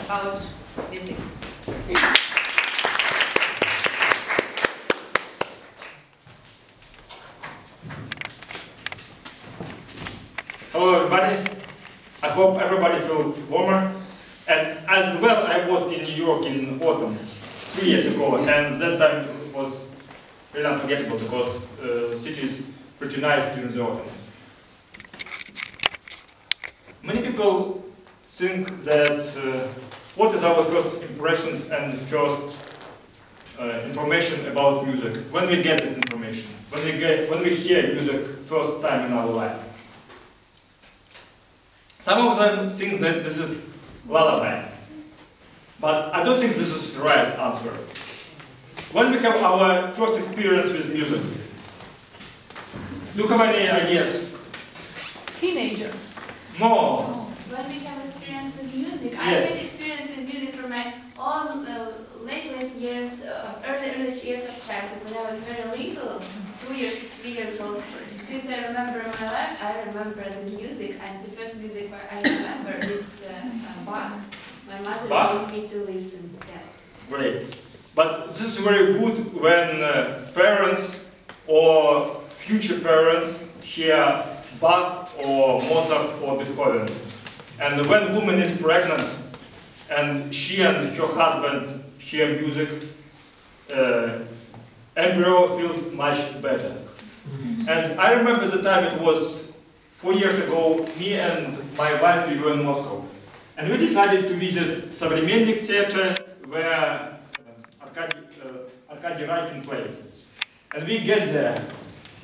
about music. Hello everybody, I hope everybody feels warmer. And as well, I was in New York in autumn 3 years ago, and that time was really unforgettable because the city is pretty nice during the autumn. Many people think that what is our first impressions and first information about music? When we get this information, when we hear music first time in our life. Some of them think that this is lullabies, but I don't think this is the right answer. When we have our first experience with music, do you have any ideas? Teenager. No. When we have experience with music, Yes. I had experience with music from my own late years, early years of childhood. When I was very little, 2 years, 3 years old. Since I remember my life, I remember the music, and the first music I remember is Bach. My mother made me to listen. Yes. Great. But this is very good when parents or future parents hear Bach or Mozart or Beethoven. And when a woman is pregnant and she and her husband hear music, embryo feels much better. And I remember the time, it was 4 years ago, me and my wife, we were in Moscow. And we decided to visit Современник Theater, where Arkady Raikin played. And we get there,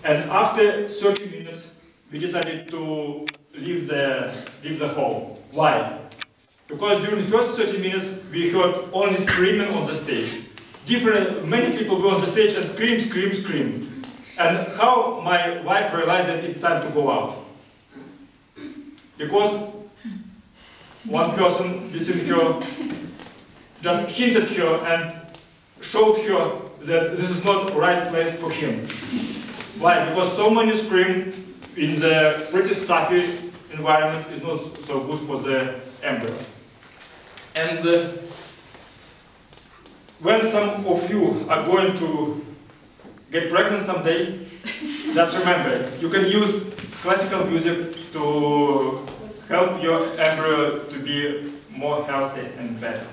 and after 30 minutes, we decided to leave the hall. Why? Because during the first 30 minutes, we heard only screaming on the stage. Many people were on the stage and scream, scream, scream. And how my wife realized that it's time to go out? Because one person within her just hinted her and showed her that this is not the right place for him. Why? Because so many scream in the pretty stuffy environment is not so good for the embryo. And when some of you are going to get pregnant someday, just remember, you can use classical music to help your embryo to be more healthy and better.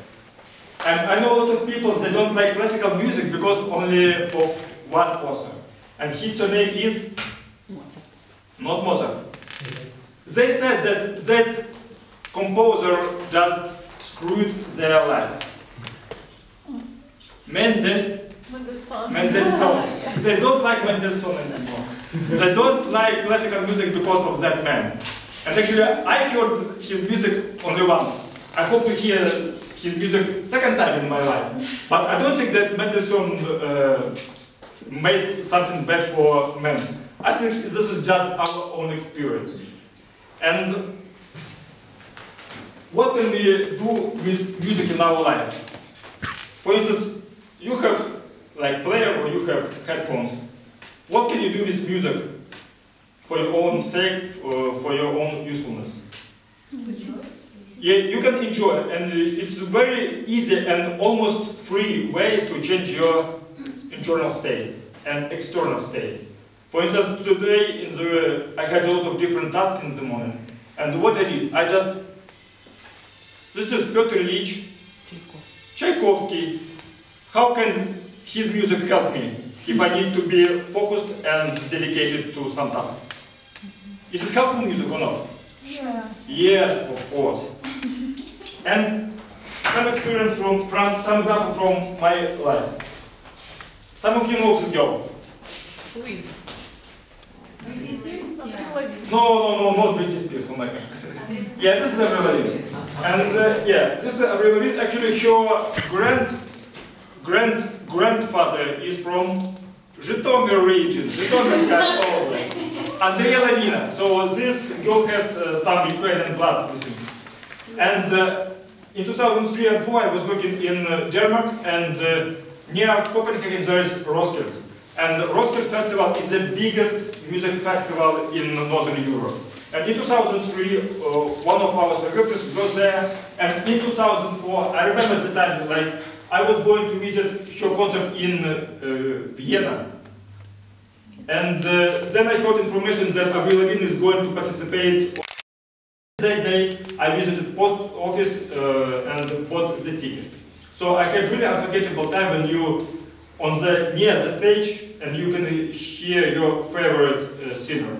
And I know a lot of people, they don't like classical music because only for one author. And his name is not Mozart. They said that that composer just screwed their life. Mendelssohn. They don't like Mendelssohn anymore. They don't like classical music because of that man. And actually, I heard his music only once. I hope to hear his music second time in my life. But I don't think that Mendelssohn made something bad for men. I think this is just our own experience. And what can we do with music in our life? For instance, you have like player or you have headphones. What can you do with music for your own sake, for your own usefulness? Yeah, you can enjoy, and it's a very easy and almost free way to change your internal state and external state. For instance, today I had a lot of different tasks in the morning, and what I did, this is Piotr Ilyich Tchaikovsky. How can his music help me if I need to be focused and dedicated to some task? Is it helpful music or not? Yes. Yes, of course. And some experience some example from my life. Some of you know this girl. Louise. No, not Britney Spears. Oh my God. Yeah, this is Avril Lavigne. And yeah, this is Avril Lavigne. Actually, her grandfather is from Zhytomyr region, Zhytomyrsky Oblast, Andrei Lavina. So this girl has some Ukrainian blood with him. And in 2003 and 2004 I was working in Denmark, and near Copenhagen there is Roskilde. And Roskilde Festival is the biggest music festival in Northern Europe. And in 2003, one of our choreographers was there. And in 2004, I remember the time, like, I was going to visit her concert in Vienna. And then I heard information that Avril Lavigne is going to participate. That day, I visited post office and bought the ticket. So I had really unforgettable time when you on the near the stage and you can hear your favorite singer.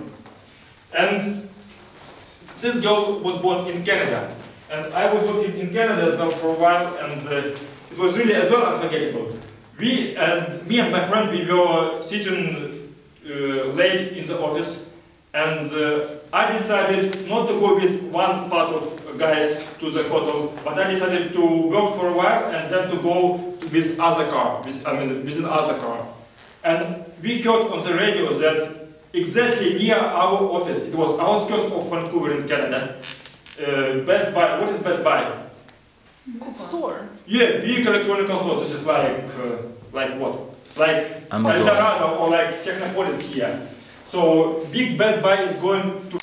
And this girl was born in Canada, and I was working in Canada as well for a while, and it was really as well unforgettable. Me and my friend, we were sitting late in the office, and I decided not to go with one part of guys to the hotel, but I decided to work for a while and then to go to this other car, with another car. And we heard on the radio that exactly near our office, it was outskirts of Vancouver in Canada, Best Buy. What is Best Buy? Store. Yeah, big electronic store. This is like what? Like Amazon. Eldorado or like Technopolis here. So big Best Buy is going to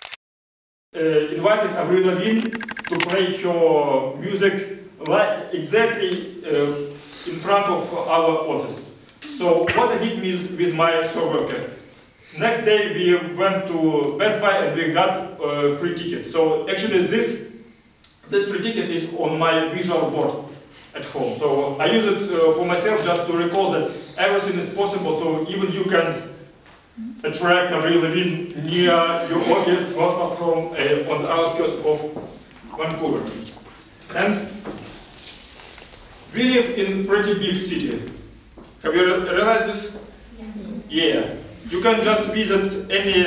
invited Avril Lavigne to play her music exactly in front of our office. So what I did with my coworker. Next day we went to Best Buy and we got free tickets. So actually this free ticket is on my visual board at home. So I use it for myself just to recall that everything is possible. So even you can attract Avril Lavigne near your office, not far from on the outskirts of Vancouver. And we live in pretty big city. Have you realized this? Yeah. You can just visit any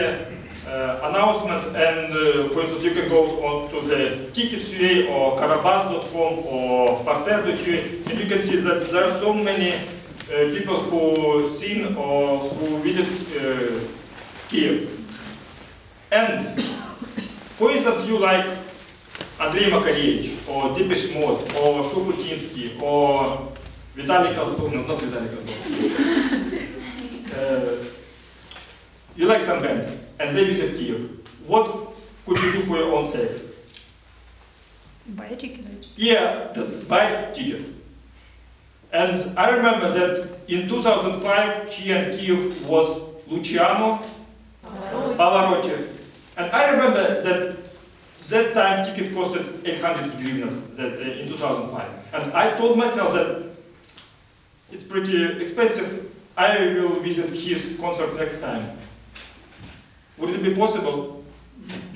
announcement and, for instance, you can go on to the tickets.ua or carabas.com or parterre.ua and you can see that there are so many people who sing or who visit Kiev. And, for instance, you like Andrei Makarevich or Depeche Mode or Shufutinsky or Vitaly Kalstov, no, not Vitaly Kalstov. You like some band, and they visit Kiev. What could you do for your own sake? Buy a ticket. Yeah, just buy a ticket. And I remember that in 2005, here in Kiev was Luciano Pavarotti. And I remember that time ticket costed 800 hryvnias in 2005. And I told myself that it's pretty expensive. I will visit his concert next time. Would it be possible?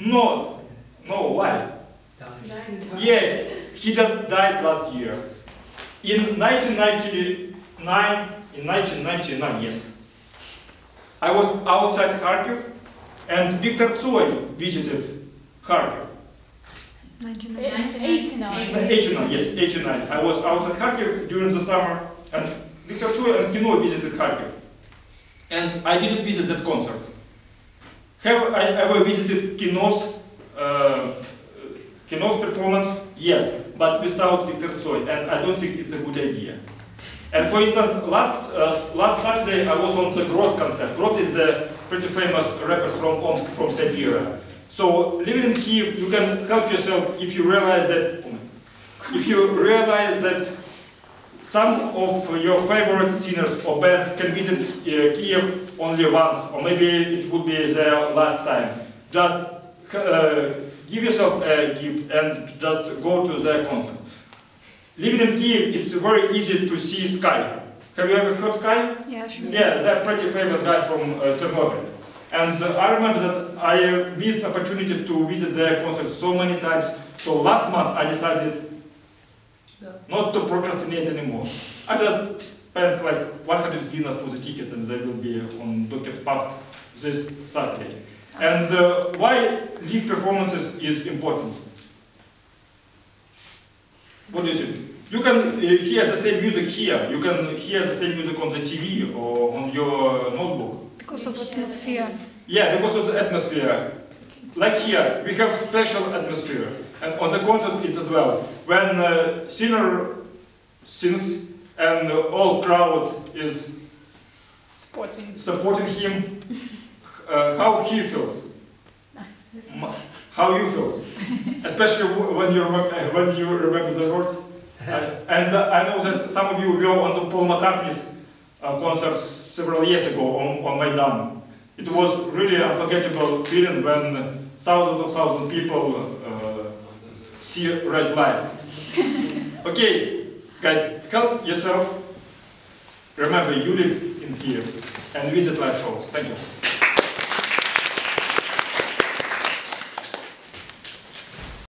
No. No, why? Yes, he just died last year. In 1999, yes. I was outside Kharkiv and Viktor Tsoi visited Kharkiv. 89. 89, yes, 89. I was outside Kharkiv during the summer and Viktor Tsoi and Kino visited Kharkiv. And I didn't visit that concert. Have I ever visited Kino's performance? Yes, but without Viktor Tsoi, and I don't think it's a good idea. And for instance, last Saturday I was on the Grot concert. Grot is the pretty famous rappers from Omsk, from Siberia. So living in Kiev, you can help yourself if you realize that some of your favorite singers or bands can visit Kiev only once, or maybe it would be their last time. Just give yourself a gift and just go to their concert. Living in Kiev, it's very easy to see Sky. Have you ever heard Sky? Yeah, sure. Yeah, they're pretty famous guy from Chernobyl. And I remember that I missed the opportunity to visit their concert so many times. So last month I decided not to procrastinate anymore. I just spent like 100 hryvnias for the ticket and they will be on Doctor's Pub this Saturday. And why live performances is important? What do you think? You can hear the same music here, you can hear the same music on the TV or on your notebook. Because of atmosphere. Yeah, because of the atmosphere. Like here, we have special atmosphere. And on the concert is as well. When singer sings and the whole crowd is supporting him, how he feels. Nice. how you feel, especially when you remember the words. And I know that some of you were on the Paul McCartney's concert several years ago on Maidan. It was really an unforgettable feeling when thousands of people see red lights. Okay, guys, help yourself. Remember, you live in Kiev and visit live shows. Thank you.